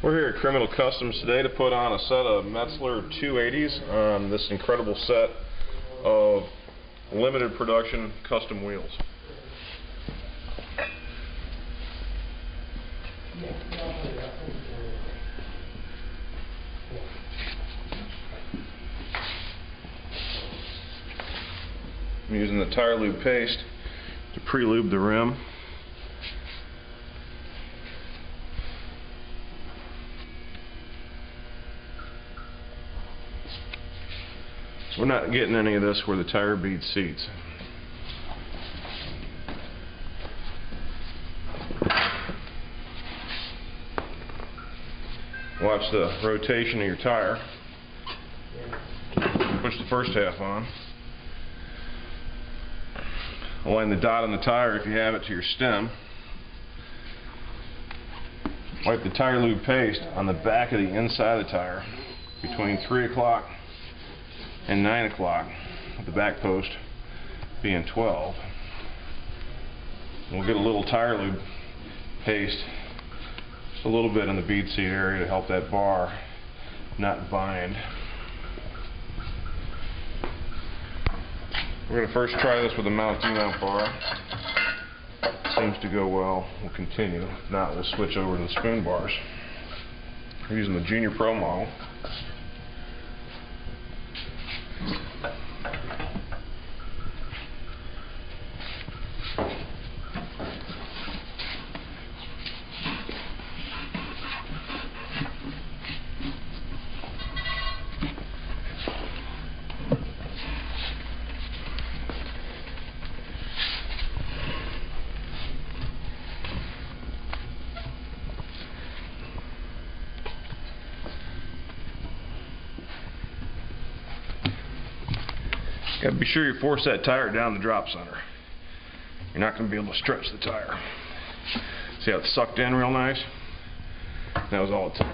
We're here at Criminial Customs today to put on a set of Metzler 280s on this incredible set of limited production custom wheels. I'm using the tire lube paste to pre-lube the rim. We're not getting any of this where the tire bead seats. Watch the rotation of your tire. Push the first half on. Align the dot on the tire if you have it to your stem. Wipe the tire lube paste on the back of the inside of the tire between 3 o'clock and 9 o'clock, with the back post being 12. We'll get a little tire lube paste, just a little bit in the bead seat area to help that bar not bind. We're going to first try this with a mount-demount bar. Seems to go well. We'll continue. If not, we'll switch over to the spoon bars. We're using the Junior Pro model. Got to be sure you force that tire down the drop center. You're not going to be able to stretch the tire. See how it's sucked in real nice? That was all it took.